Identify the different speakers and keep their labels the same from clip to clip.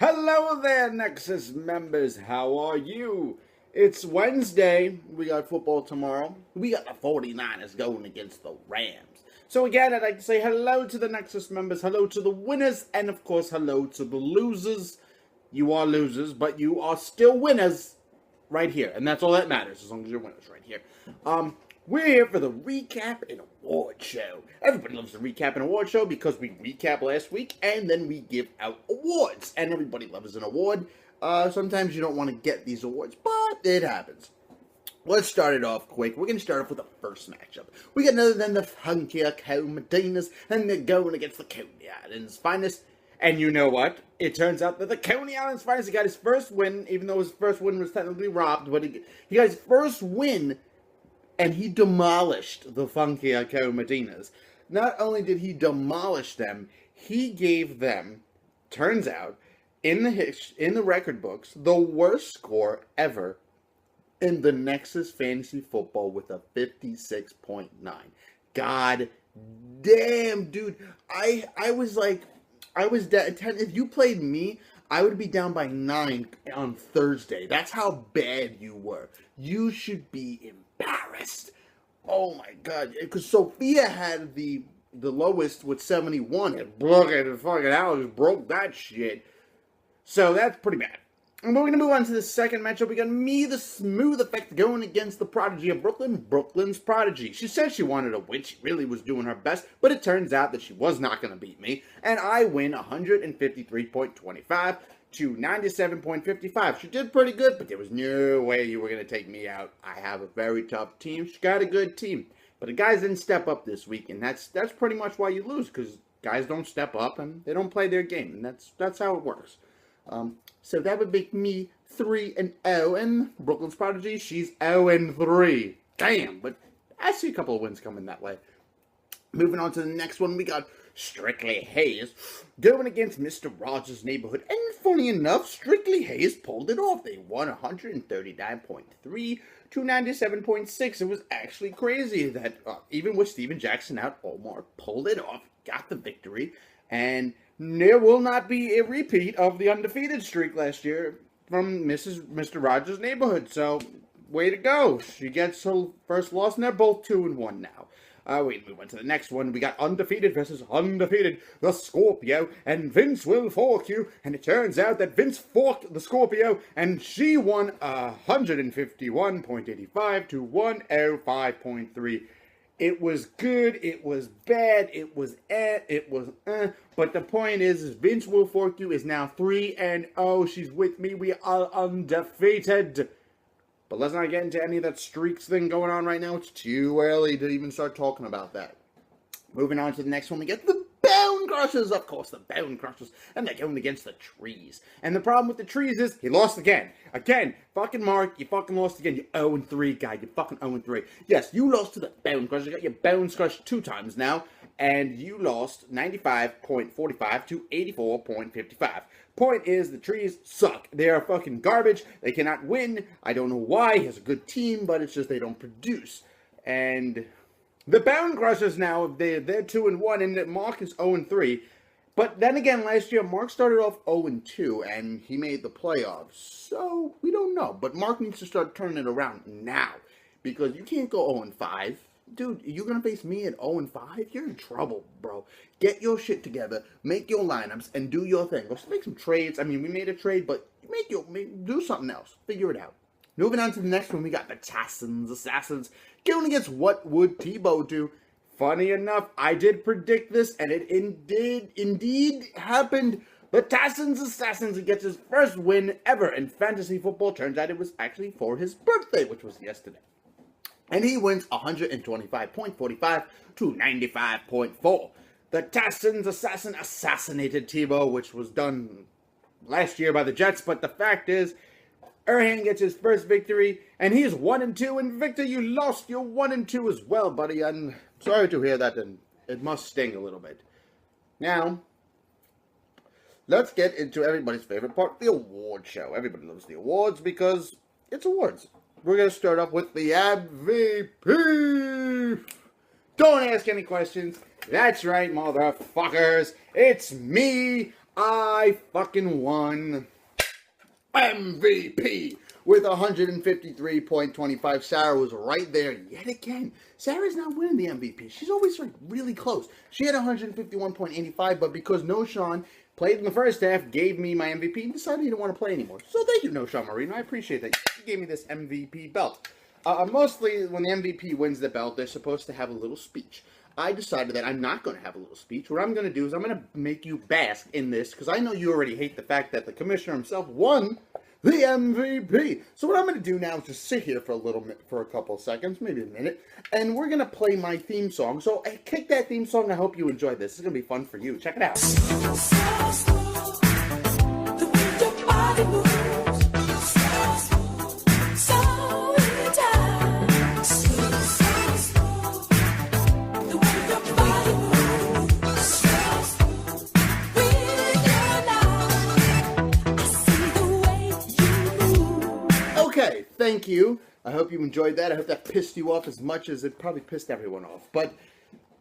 Speaker 1: Hello there, NeXus members. How are you? It's Wednesday. We got football tomorrow. We got the 49ers going against the Rams. So again, I'd like to say hello to the NeXus members, hello to the winners, and of course, hello to the losers. You are losers, but you are still winners right here. And that's all that matters, as long as you're winners right here. We're here for the recap and award show. Everybody loves the recap and award show because we recap last week and then we give out awards. And everybody loves an award. Sometimes you don't want to get these awards, but it happens. Let's start it off quick. We're going to start off with the first matchup. We got none other than the funky Medina's, and they're going against the Coney Island's finest. And you know what? It turns out that the Coney Island's finest, he got his first win, even though his first win was technically robbed, but he got his first win. And he demolished the Funky Medina's. Not only did he demolish them, he gave them, turns out, in the record books, the worst score ever in the NeXus Fantasy Football with a 56.9. God damn, dude. I was down 10. If you played me, I would be down by 9 on Thursday. That's how bad you were. You should be embarrassed. Oh my god. Because Sophia had the lowest with 71. And fucking Alex broke that shit. So that's pretty bad. And we're going to move on to the second matchup. We got me, the Smooth Effect, going against the Prodigy of Brooklyn, Brooklyn's Prodigy. She said she wanted to win. She really was doing her best. But it turns out that she was not going to beat me. And I win 153.25 to 97.55. She did pretty good, but there was no way you were going to take me out. I have a very tough team. She got a good team. But the guys didn't step up this week. And that's pretty much why you lose. Because guys don't step up and they don't play their game. And that's how it works. So that would make me 3-0, and Brooklyn's Prodigy, she's 0-3. Damn, but I see a couple of wins coming that way. Moving on to the next one, we got Strictly Hayes going against Mr. Rogers' Neighborhood. And funny enough, Strictly Hayes pulled it off. They won 139.3 to 97.6. It was actually crazy that even with Steven Jackson out, Omar pulled it off, got the victory, and there will not be a repeat of the undefeated streak last year from Mr. Rogers' Neighborhood. So, way to go. She gets her first loss, and they're both 2-1 now. We move on to the next one. We got Undefeated versus Undefeated, the Scorpio, and Vince will fork you. And it turns out that Vince forked the Scorpio, and she won 151.85 to 105.3. It was good, it was bad, it was but the point is Vince will fork you is now 3-0. She's with me. We are undefeated. But let's not get into any of that streaks thing going on right now. It's too early to even start talking about that. Moving on to the next one, we get the Bone Crushers, of course, the Bone Crushers, and they're going against the Trees. And the problem with the Trees is, he lost again. Again, fucking Mark, you fucking lost again. You 0-3 guy, you fucking 0-3. Yes, you lost to the Bone Crushers. You got your bones crushed 2 times now, and you lost 95.45 to 84.55. Point is, the Trees suck. They are fucking garbage. They cannot win. I don't know why. He has a good team, but it's just they don't produce. And the Bone Crushers now, they're 2-1, and Mark is 0-3. But then again, last year, Mark started off 0-2, and he made the playoffs. So, we don't know. But Mark needs to start turning it around now. Because you can't go 0-5. Dude, you're going to face me at 0-5? You're in trouble, bro. Get your shit together, make your lineups, and do your thing. Let's make some trades. I mean, we made a trade, but do something else. Figure it out. Moving on to the next one, we got the Tassans Assassins going against What Would Tebow Do? Funny enough, I did predict this, and it indeed happened. The Tassans Assassins gets his first win ever in fantasy football. Turns out it was actually for his birthday, which was yesterday. And he wins 125.45 to 95.4. The Tassans Assassin assassinated Tebow, which was done last year by the Jets, but the fact is, Erhan gets his first victory, and he's 1-2. And Victor, you lost. You're 1-2 as well, buddy. I'm sorry to hear that, and it must sting a little bit. Now, let's get into everybody's favorite part, the award show. Everybody loves the awards because it's awards. We're going to start off with the MVP. Don't ask any questions. That's right, motherfuckers. It's me. I fucking won MVP with 153.25. Sarah was right there yet again. Sarah's not winning the MVP. She's always like really close. She had 151.85, but because No Sean played in the first half, gave me my MVP, and decided he didn't want to play anymore. So thank you, No Sean Marino. I appreciate that. You gave me this MVP belt. Mostly, when the MVP wins the belt, they're supposed to have a little speech. I decided that I'm not going to have a little speech. What I'm going to do is I'm going to make you bask in this, because I know you already hate the fact that the commissioner himself won the MVP. So what I'm going to do now is just sit here for a couple of seconds, maybe a minute, and we're going to play my theme song. So kick that theme song. I hope you enjoy this. It's going to be fun for you. Check it out. Okay, thank you. I hope you enjoyed that. I hope that pissed you off as much as it probably pissed everyone off. But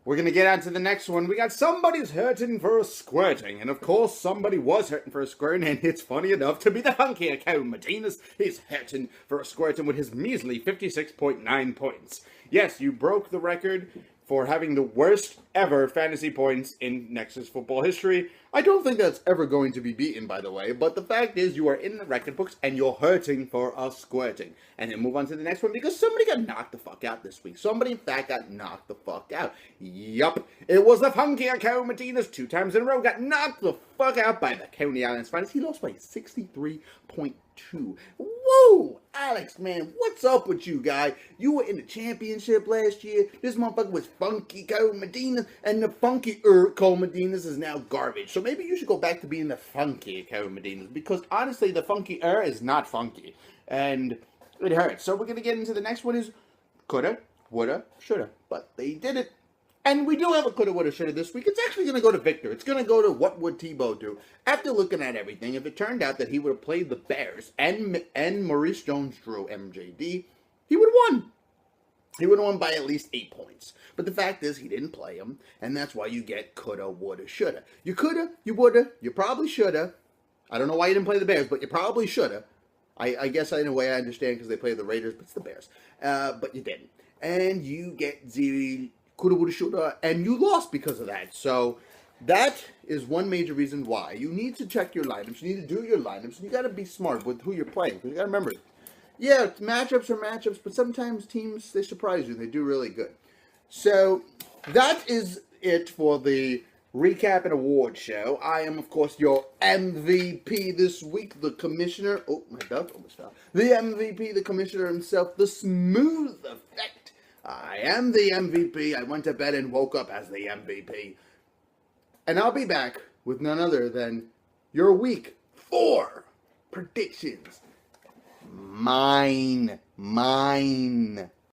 Speaker 1: we're going to get on to the next one. We got Somebody's Hurting for a Squirting. And of course, somebody was hurting for a squirting. And it's funny enough to be the funky account. Martinez is hurting for a squirting with his measly 56.9 points. Yes, you broke the record for having the worst ever fantasy points in NeXus football history. I don't think that's ever going to be beaten, by the way, but the fact is you are in the record books and you're hurting for a squirting. And then move on to the next one because somebody got knocked the fuck out this week. Somebody, in fact, got knocked the fuck out. Yup. It was the funky Akao Martinez 2 times in a row got knocked the fuck out by the Coney Island Spiders. He lost by 63.2. Woo! Alex, man, what's up with you, guy? You were in the championship last year. This motherfucker was funky Cole Medina, and the funky Cole Medina's is now garbage. So maybe you should go back to being the funky Cole Medina's, because honestly, the funky is not funky, and it hurts. So we're gonna get into the next one. Is coulda, woulda, shoulda, but they did it. And we do have a coulda, woulda, shoulda this week. It's actually going to go to Victor. It's going to go to what would Tebow do. After looking at everything, if it turned out that he would have played the Bears and Maurice Jones-Drew, MJD, he would have won. He would have won by at least 8 points. But the fact is, he didn't play him, and that's why you get coulda, woulda, shoulda. You coulda, you woulda, you probably shoulda. I don't know why you didn't play the Bears, but you probably shoulda. I guess in a way I understand because they play the Raiders, but it's the Bears. But you didn't. And you get the coulda, woulda, shoulda, and you lost because of that. So that is one major reason why. You need to check your lineups. You need to do your lineups. And you got to be smart with who you're playing. Because you got to remember, yeah, matchups are matchups, but sometimes teams, they surprise you. They do really good. So that is it for the recap and award show. I am, of course, your MVP this week, the commissioner. Oh, my belt almost fell. The MVP, the commissioner himself, the Smooth Effect. I am the MVP. I went to bed and woke up as the MVP. And I'll be back with none other than your week 4 predictions. Mine.